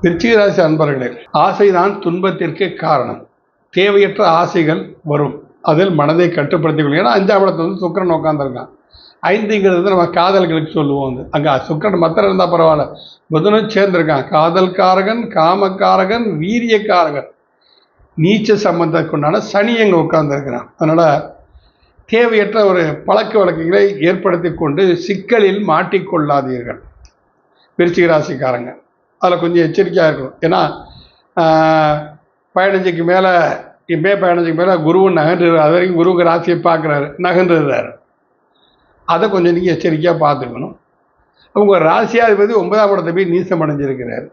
விருச்சிக ராசி அன்பர்களே, ஆசைதான் துன்பத்திற்கு காரணம். தேவையற்ற ஆசைகள் வரும். அதில் மனதை கட்டுப்படுத்திக் கொள்ளும். ஏன்னா 5ஆம் இடத்துல வந்து சுக்கிரன் உட்காந்துருக்கான். 5ங்கிறது நம்ம காதல்களுக்கு சொல்லுவோம். அங்கே சுக்கிரன் மத்திரம் இருந்தால் பரவாயில்ல, புதனும் சேர்ந்திருக்கான். காதல்காரகன், காமக்காரகன், வீரியக்காரகன், நீச்ச சம்பந்தக்குண்டான சனி அங்கே உட்கார்ந்துருக்கிறான். அதனால தேவையற்ற ஒரு பழக்க வழக்கங்களை ஏற்படுத்தி கொண்டு சிக்கலில் மாட்டிக்கொள்ளாதீர்கள். விருச்சிக ராசிக்காரங்க அதில் கொஞ்சம் எச்சரிக்கையாக இருக்கணும். ஏன்னா 15க்கு மேலே மே 15க்கு மேலே குருவும் நகன்றுறாரு. அது வரைக்கும் குருவுக்கு ராசியை பார்க்குறாரு, நகன்றுறாரு. அதை கொஞ்சம் நீங்கள் எச்சரிக்கையாக பார்த்துக்கணும். அவங்க ராசியாதிபதி 9ஆம் இடத்தை போய் நீசம் அடைஞ்சிருக்கிறார்.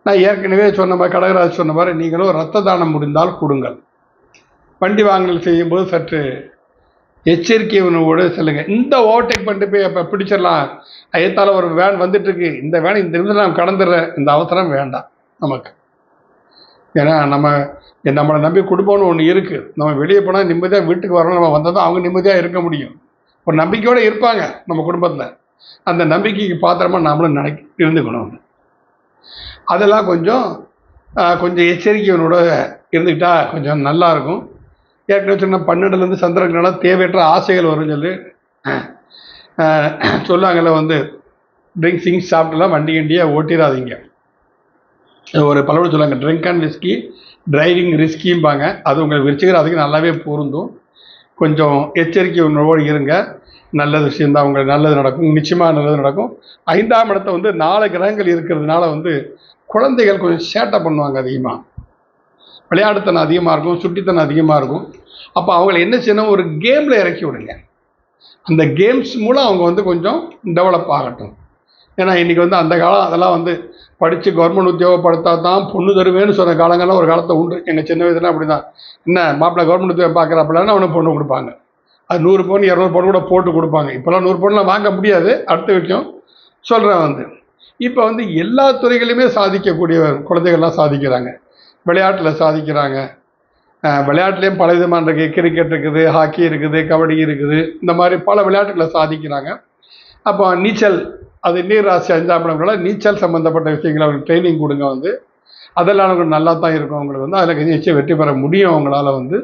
நான் ஏற்கனவே சொன்ன மாதிரி, கடகராசி சொன்ன மாதிரி, நீங்களும் ரத்த தானம் முடிந்தால் கொடுங்கள். வண்டி வாங்கல் செய்யும்போது சற்று எச்சரிக்கை உணவோடு செல்லுங்க. இந்த ஓவர்டேக் பண்ணிட்டு போய் அப்போ பிடிச்சிடலாம், ஐயத்தால் ஒரு வேன் வந்துட்டுருக்கு, இந்த வேன் இந்த இருந்து நான் கடந்துடுறேன், இந்த அவசரம் வேண்டாம் நமக்கு. ஏன்னா நம்மளை நம்பி குடும்பம்னு ஒன்று இருக்குது. நம்ம வெளியே போனால் நிம்மதியாக வீட்டுக்கு வரணும். நம்ம வந்தால் தான் அவங்க நிம்மதியாக இருக்க முடியும். ஒரு நம்பிக்கையோடு இருப்பாங்க நம்ம குடும்பத்தில். அந்த நம்பிக்கைக்கு பாத்திரமாக நாமளும் இருந்துக்கணும். அதெல்லாம் கொஞ்சம் எச்சரிக்கையோட இருந்துக்கிட்டால் கொஞ்சம் நல்லாயிருக்கும். ஏற்கனவே சொன்ன 12லேருந்து சந்திரகிரகணம் தேவையற்ற ஆசைகள் வரும்னு சொல்லி சொல்லாங்கல்ல. வந்து ட்ரிங்க்ஸ் சாப்பிட்டுலாம் வண்டி கண்டியாக ஓட்டிடாதீங்க. ஒரு பலவடு சொல்லாங்க, ட்ரிங்க் அண்ட் விஸ்கி டிரைவிங் ரிஸ்கிம்பாங்க. அது உங்கள் விருச்சிக ராசிக்கு நல்லாவே பொருந்தும். கொஞ்சம் எச்சரிக்கை உணர்வோடு இருங்க. நல்ல விஷயந்தான், உங்களுக்கு நல்லது நடக்கும், நிச்சயமாக நல்லது நடக்கும். 5ஆம் இடத்தை வந்து 4 கிரகங்கள் இருக்கிறதுனால வந்து குழந்தைகள் கொஞ்சம் சேட்டை பண்ணுவாங்க. அதிகமாக விளையாட்டுத்தனம் அதிகமாக இருக்கும், சுட்டித்தனம் அதிகமாக இருக்கும். அப்போ அவங்கள என்ன செய்யணும், ஒரு கேமில் இறக்கி விடுங்க. அந்த கேம்ஸ் மூலம் அவங்க வந்து கொஞ்சம் டெவலப் ஆகட்டும். ஏன்னா இன்றைக்கி வந்து அந்த காலம் அதெல்லாம் வந்து படித்து கவர்மெண்ட் உத்தியோகப்படுத்தா தான் பொண்ணு தருவேன்னு சொன்ன காலங்கள்லாம் ஒரு காலத்தை உண்டு. எங்கள் சின்ன வயசுலாம் அப்படி தான். என்ன மாப்பிள்ளை கவர்மெண்ட் உத்தியோகம் பார்க்குறாப்பிலன்னா அவனுக்கு பொண்ணு கொடுப்பாங்க. அது 100 பவுன் 200 பவுன் கூட போட்டு கொடுப்பாங்க. இப்போல்லாம் 100 பவுன்லாம் வாங்க முடியாது. அடுத்த விஷயம் சொல்கிறேன். வந்து இப்போ வந்து எல்லா துறைகளையுமே சாதிக்கக்கூடிய குழந்தைகள்லாம் சாதிக்கிறாங்க. விளையாட்டில் சாதிக்கிறாங்க. விளையாட்டுலேயும் பல விதமான இருக்குது. கிரிக்கெட் இருக்குது, ஹாக்கி இருக்குது, கபடி இருக்குது. இந்த மாதிரி பல விளையாட்டுகளை சாதிக்கிறாங்க. அப்போ நீச்சல், அது நீர் ராசி 5ஆம் இடம்னால நீச்சல் சம்மந்தப்பட்ட விஷயங்களை அவங்களுக்கு ட்ரைனிங் கொடுங்க. வந்து அதெல்லாம் அவங்களுக்கு நல்லா தான் இருக்கும். அவங்களுக்கு வந்து அதில் நிச்சயம் வெற்றி பெற முடியும் அவங்களால. வந்து